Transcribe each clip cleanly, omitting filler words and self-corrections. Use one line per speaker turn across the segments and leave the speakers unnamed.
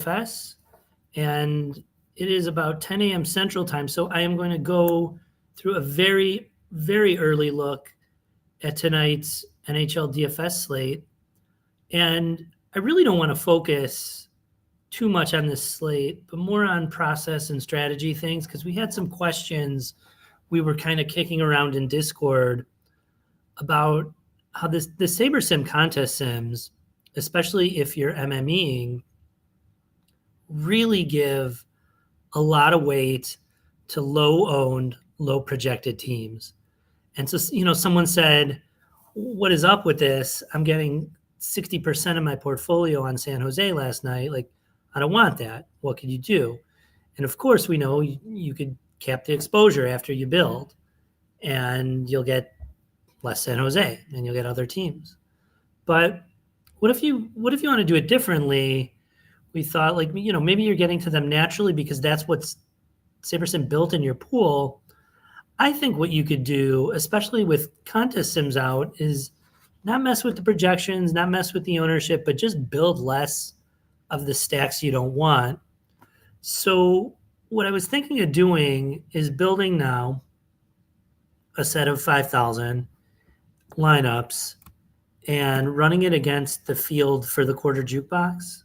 DFS, and it is about 10 a.m. Central Time. So I am going to go through a very, very early look at tonight's NHL DFS slate. And I really don't want to focus too much on this slate, but more on process and strategy things, because we had some questions we were kind of kicking around in Discord about how the SaberSim contest sims, especially if you're MMEing, really give a lot of weight to low-owned, low-projected teams. And so, someone said, what is up with this? I'm getting 60% of my portfolio on San Jose last night. Like, I don't want that. What could you do? And of course, we know you could cap the exposure after you build, and you'll get less San Jose, and you'll get other teams. But what if you want to do it differently? We thought, maybe you're getting to them naturally because that's what's SaberSim built in your pool. I think what you could do, especially with contest sims out, is not mess with the projections, not mess with the ownership, but just build less of the stacks you don't want. So what I was thinking of doing is building now a set of 5,000 lineups and running it against the field for the quarter jukebox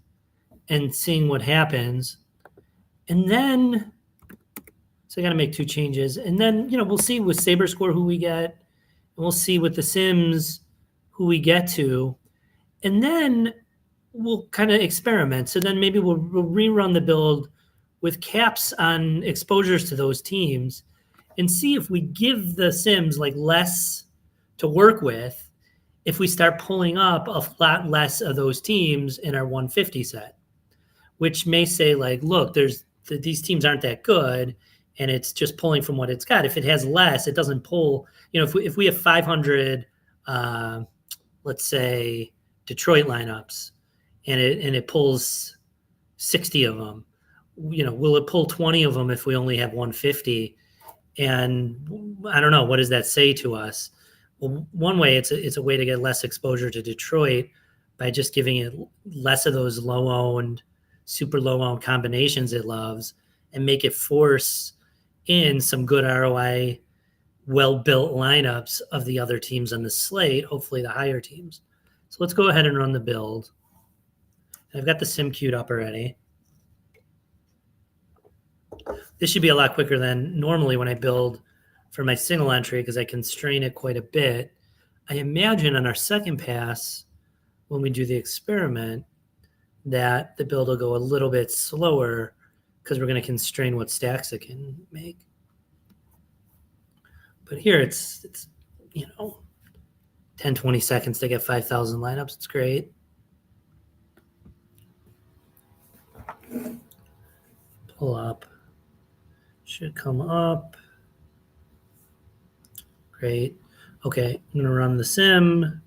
and seeing what happens. And then, so I got to make 2 changes. And then, we'll see with SaberScore who we get. And we'll see with the Sims who we get to. And then we'll kind of experiment. So then maybe we'll rerun the build with caps on exposures to those teams and see if we give the Sims less to work with if we start pulling up a lot less of those teams in our 150 set, which may say look, these teams aren't that good, and it's just pulling from what it's got. If it has less, it doesn't pull. If we have 500, let's say Detroit lineups, and it pulls 60 of them, will it pull 20 of them if we only have 150? And I don't know, what does that say to us? Well, one way it's a way to get less exposure to Detroit by just giving it less of those low-owned, super low-owned combinations it loves, and make it force in some good ROI, well-built lineups of the other teams on the slate, hopefully the higher teams. So let's go ahead and run the build. I've got the sim queued up already. This should be a lot quicker than normally when I build for my single entry because I constrain it quite a bit. I imagine on our second pass, when we do the experiment, that the build will go a little bit slower because we're going to constrain what stacks it can make. But here it's 10, 20 seconds to get 5,000 lineups. It's great. Pull up. Should come up. Great. Okay, I'm going to run the sim.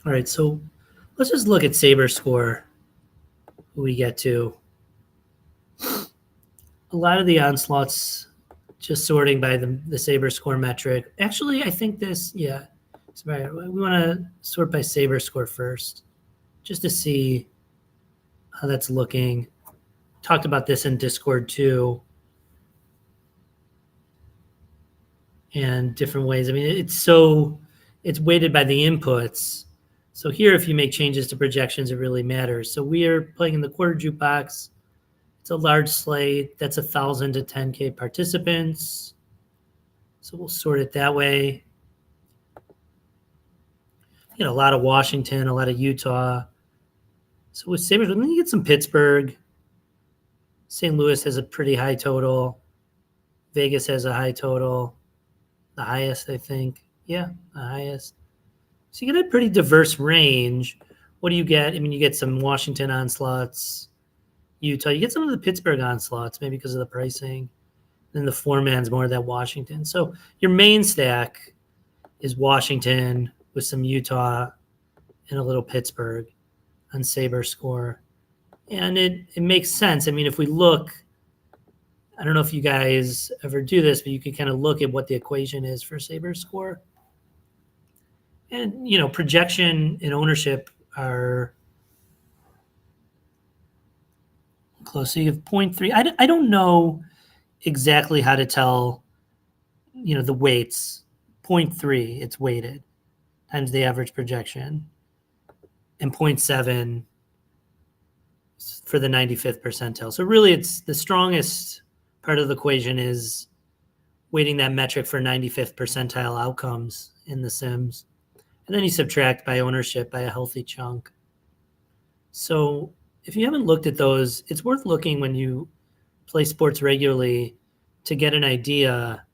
All right, so let's just look at SaberScore, who we get to. A lot of the onslaughts just sorting by the SaberScore metric. Actually, I think this, yeah, right. We want to sort by SaberScore first, just to see how that's looking. Talked about this in Discord too, and different ways. I mean, it's weighted by the inputs. So here, if you make changes to projections, it really matters. So we are playing in the quarter jukebox. It's a large slate. That's 1,000 to 10K participants. So we'll sort it that way. A lot of Washington, a lot of Utah. So with Sabres, then you get some Pittsburgh. St. Louis has a pretty high total. Vegas has a high total. The highest, I think. Yeah, the highest. So you get a pretty diverse range. What do you get? I mean, you get some Washington onslaughts, Utah. You get some of the Pittsburgh onslaughts, maybe because of the pricing. Then the four-man's more of that Washington. So your main stack is Washington with some Utah and a little Pittsburgh. on Saber score. And it makes sense. I mean, if we look, I don't know if you guys ever do this, but you can kind of look at what the equation is for Saber score. And, projection and ownership are close. So you have 0.3. I don't know exactly how to tell, the weights. 0.3, it's weighted, times the average projection. And 0.7 for the 95th percentile. So really it's the strongest part of the equation is weighting that metric for 95th percentile outcomes in the Sims. And then you subtract by ownership by a healthy chunk. So if you haven't looked at those, it's worth looking when you play sports regularly to get an idea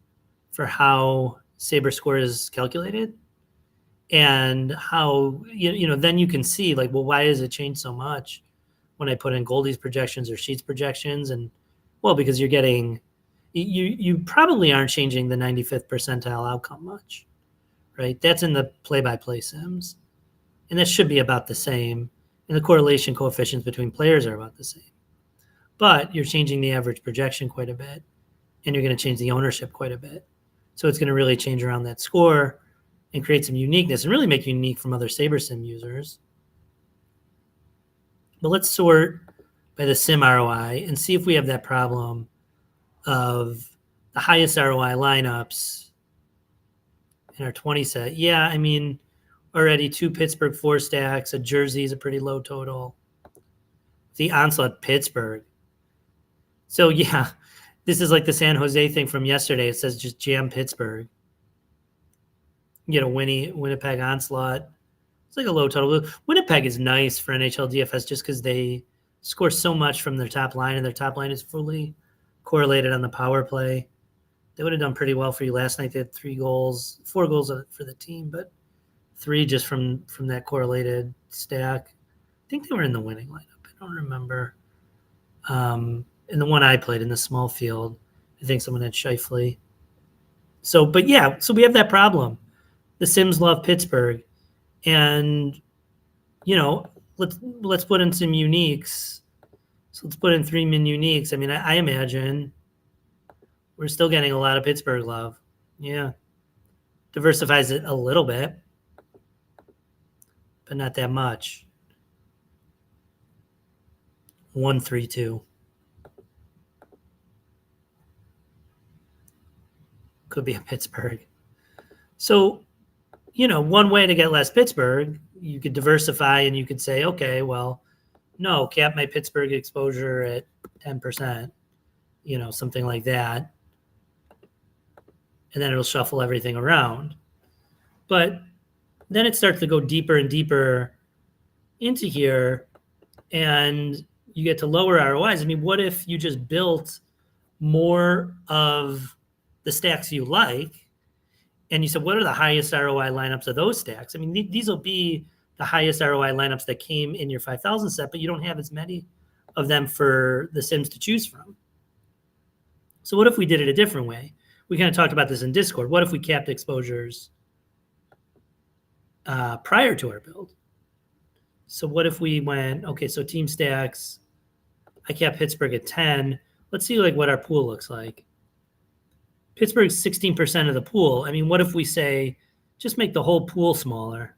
for how Saber score is calculated and how, then you can see like, well, why does it change so much when I put in Goldie's projections or Sheets projections? And well, because you're getting, you probably aren't changing the 95th percentile outcome much, right? That's in the play-by-play Sims. And that should be about the same. And the correlation coefficients between players are about the same. But you're changing the average projection quite a bit, and you're going to change the ownership quite a bit. So it's going to really change around that score and create some uniqueness and really make you unique from other Saber Sim users. But let's sort by the Sim ROI and see if we have that problem of the highest ROI lineups in our 20 set. Yeah, I mean, already 2 Pittsburgh 4 stacks, a Jersey is a pretty low total. The Onslaught Pittsburgh. So yeah, this is like the San Jose thing from yesterday. It says just jam Pittsburgh. Winnipeg Onslaught. It's like a low total. Winnipeg is nice for NHL DFS just because they score so much from their top line, and their top line is fully correlated on the power play. They would have done pretty well for you last night. They had 4 goals for the team, but 3 just from that correlated stack. I think they were in the winning lineup. I don't remember. In the one I played in the small field, I think someone had Scheifele. So we have that problem. The Sims love Pittsburgh, and let's put in some uniques. So let's put in 3 min uniques. I mean, I imagine we're still getting a lot of Pittsburgh love. Yeah, diversifies it a little bit, but not that much. 1-3-2 could be a Pittsburgh. So, one way to get less Pittsburgh, you could diversify and you could say, okay, well, no, cap my Pittsburgh exposure at 10%, something like that. And then it'll shuffle everything around. But then it starts to go deeper and deeper into here, and you get to lower ROIs. I mean, what if you just built more of the stacks you like, and you said, what are the highest ROI lineups of those stacks? I mean, these will be the highest ROI lineups that came in your 5,000 set, but you don't have as many of them for the Sims to choose from. So what if we did it a different way? We kind of talked about this in Discord. What if we capped exposures prior to our build? So what if we went, okay, so team stacks, I cap Pittsburgh at 10. Let's see what our pool looks like. Pittsburgh's 16% of the pool. I mean, what if we say, just make the whole pool smaller?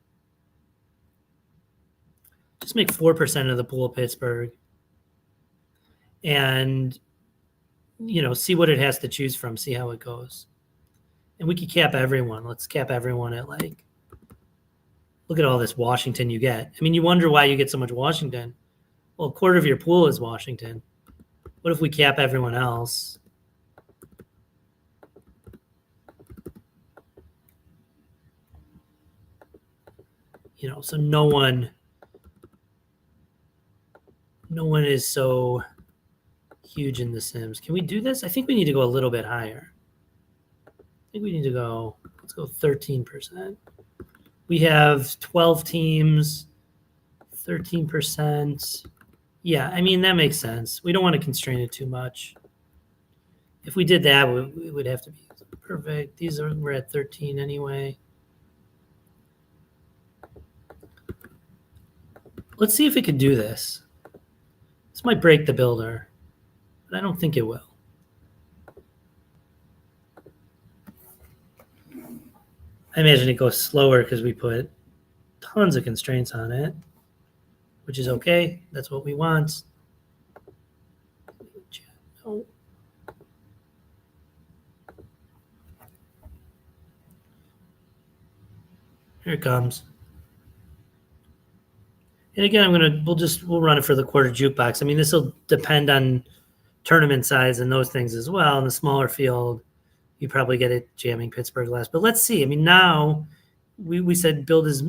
Just make 4% of the pool Pittsburgh. And, see what it has to choose from, see how it goes. And we could cap everyone. Let's cap everyone at look at all this Washington you get. I mean, you wonder why you get so much Washington. Well, a quarter of your pool is Washington. What if we cap everyone else? So no one is so huge in The Sims. Can we do this? I think we need to go a little bit higher. I think we need to go, let's go 13%. We have 12 teams, 13%. Yeah, I mean, that makes sense. We don't want to constrain it too much. If we did that, it would have to be perfect. We're at 13 anyway. let's see if it can do this. This might break the builder, but I don't think it will. I imagine it goes slower because we put tons of constraints on it, which is okay. That's what we want. Oh. Here it comes. And again, we'll run it for the quarter jukebox. I mean, this will depend on tournament size and those things as well. In the smaller field, you probably get it jamming Pittsburgh less. But let's see. I mean, now we said build is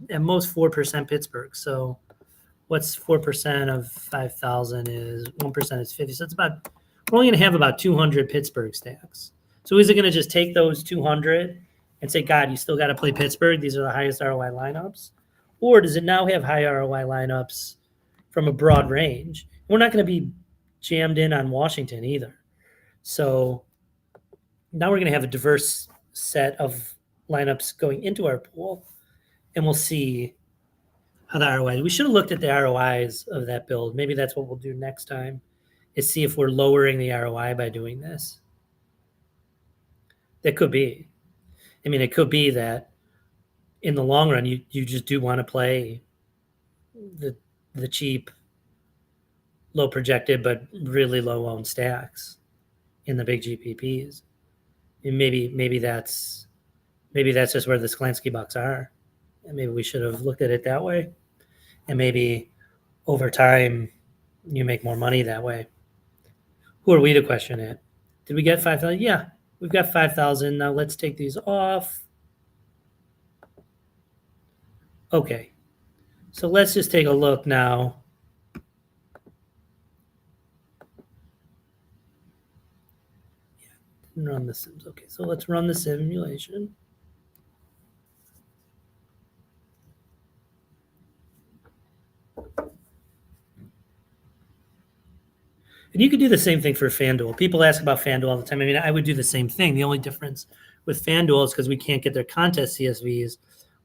at most 4% Pittsburgh. So what's 4% of 5,000 is 1% is 50. So it's about, we're only going to have about 200 Pittsburgh stacks. So is it going to just take those 200 and say, God, you still got to play Pittsburgh? These are the highest ROI lineups. Or does it now have high ROI lineups from a broad range? We're not going to be jammed in on Washington either. So now we're going to have a diverse set of lineups going into our pool, and we'll see how the ROI. We should have looked at the ROIs of that build. Maybe that's what we'll do next time, is see if we're lowering the ROI by doing this. That could be. I mean, it could be that in the long run, you just do want to play the cheap, low projected, but really low owned stacks in the big GPPs. And maybe that's just where the Sklansky bucks are. And maybe we should have looked at it that way. And maybe over time you make more money that way. Who are we to question it? Did we get 5,000? Yeah, we've got 5,000. Now let's take these off. Okay, so let's just take a look now. Yeah, run the sims. Okay, so let's run the simulation. And you could do the same thing for FanDuel. People ask about FanDuel all the time. I mean, I would do the same thing. The only difference with FanDuel is because we can't get their contest CSVs.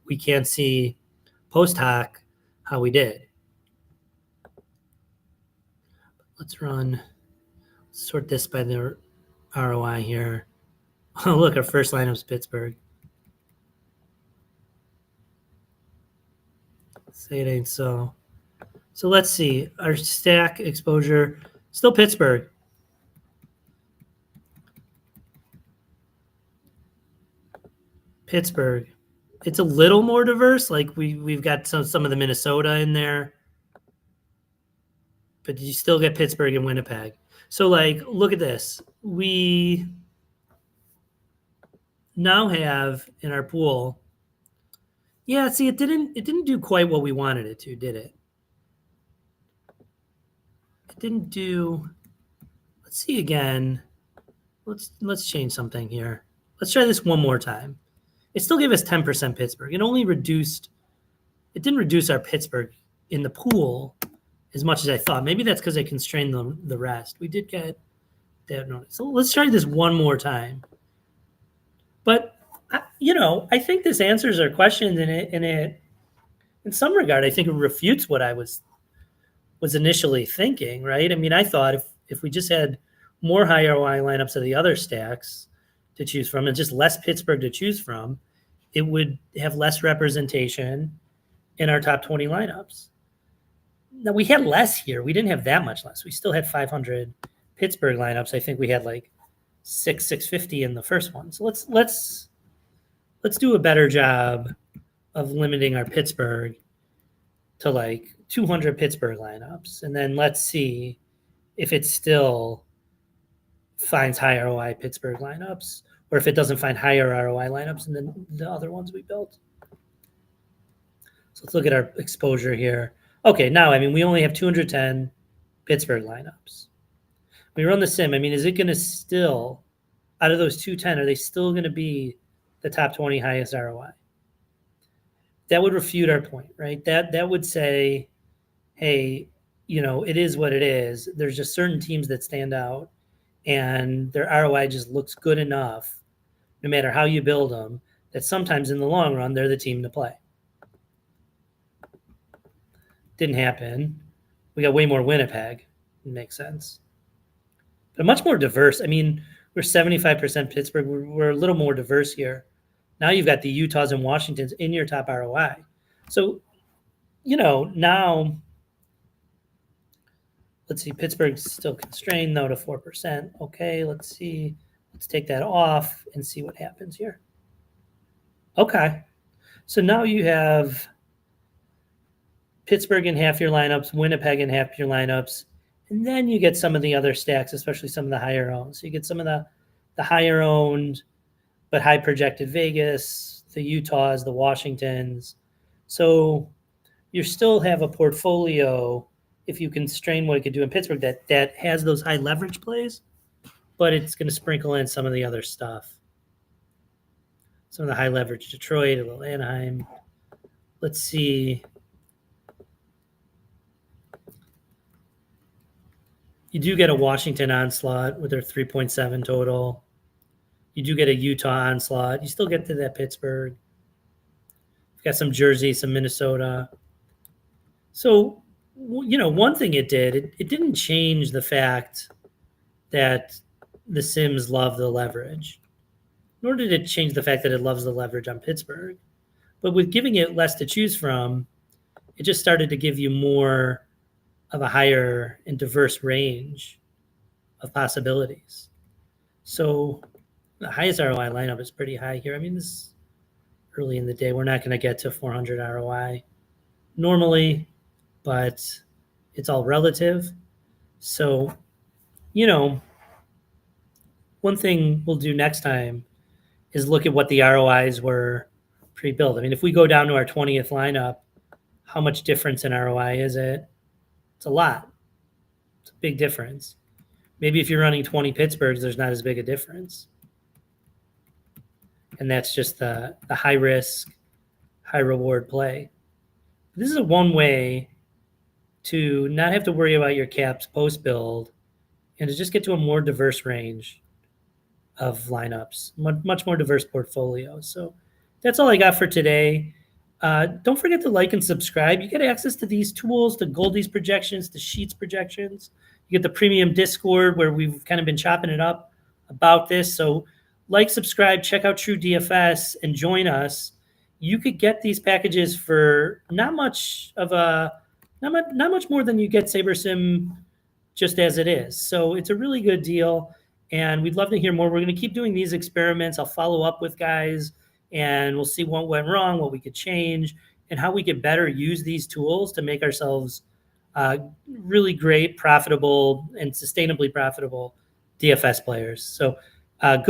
We can't see post hoc how we did. Let's sort this by the ROI here. Oh, look, our first lineup's Pittsburgh. Say it ain't so. So let's see. Our stack exposure, still Pittsburgh. Pittsburgh. It's a little more diverse. Like we've got some of the Minnesota in there. But you still get Pittsburgh and Winnipeg. So like, look at this. We now have in our pool. Yeah, see, it didn't do quite what we wanted it to, did it? It didn't do. Let's see again. Let's change something here. Let's try this one more time. It still gave us 10% Pittsburgh. It didn't reduce our Pittsburgh in the pool as much as I thought. Maybe that's because I constrained the rest. We did get that notice. So let's try this one more time. But I think this answers our questions, and it in some regard, I think it refutes what I was initially thinking, right? I mean, I thought if we just had more high ROI lineups of the other stacks to choose from and just less Pittsburgh to choose from, it would have less representation in our top 20 lineups. Now, we had less here. We didn't have that much less. We still had 500 Pittsburgh lineups. I think we had like 650 in the first one. So let's do a better job of limiting our Pittsburgh to like 200 Pittsburgh lineups. And then let's see if it still finds high ROI Pittsburgh lineups, or if it doesn't find higher ROI lineups than the other ones we built. So let's look at our exposure here. Okay, now, I mean, we only have 210 Pittsburgh lineups. When we run the sim, I mean, is it going to still, out of those 210, are they still going to be the top 20 highest ROI? That would refute our point, right? That would say, hey, it is what it is. There's just certain teams that stand out, and their ROI just looks good enough, no matter how you build them, that sometimes in the long run, they're the team to play. Didn't happen. We got way more Winnipeg. It makes sense. But much more diverse. I mean, we're 75% Pittsburgh. We're a little more diverse here. Now you've got the Utahs and Washingtons in your top ROI. So, now let's see, Pittsburgh's still constrained though to 4%. Okay, let's see. Let's take that off and see what happens here. Okay. So now you have Pittsburgh in half your lineups, Winnipeg in half your lineups, and then you get some of the other stacks, especially some of the higher owned. So you get some of the higher owned but high projected Vegas, the Utahs, the Washingtons. So you still have a portfolio, if you constrain what it could do in Pittsburgh, that has those high leverage plays, but it's going to sprinkle in some of the other stuff. Some of the high leverage Detroit, a little Anaheim. Let's see. You do get a Washington onslaught with their 3.7 total. You do get a Utah onslaught. You still get to that Pittsburgh. You've got some Jersey, some Minnesota. So, one thing it did, it didn't change the fact that the Sims love the leverage, nor did it change the fact that it loves the leverage on Pittsburgh. But with giving it less to choose from, it just started to give you more of a higher and diverse range of possibilities. So the highest ROI lineup is pretty high here. I mean, this is early in the day. We're not going to get to 400 ROI normally, but it's all relative. So, one thing we'll do next time is look at what the ROIs were pre-built. I mean, if we go down to our 20th lineup, how much difference in ROI is it? It's a lot. It's a big difference. Maybe if you're running 20 Pittsburghs, there's not as big a difference. And that's just the high risk, high reward play. This is one way to not have to worry about your caps post build and to just get to a more diverse range of lineups, much more diverse portfolio. So that's all I got for today. Don't forget to like and subscribe. You get access to these tools, to Goldie's projections, to Sheets projections. You get the premium Discord where we've kind of been chopping it up about this. So like, subscribe, check out TrueDFS, and join us. You could get these packages for not much more than you get SaberSim just as it is. So it's a really good deal, and we'd love to hear more. We're going to keep doing these experiments. I'll follow up with guys, and we'll see what went wrong, what we could change, and how we could better use these tools to make ourselves really great, profitable, and sustainably profitable DFS players. So good luck.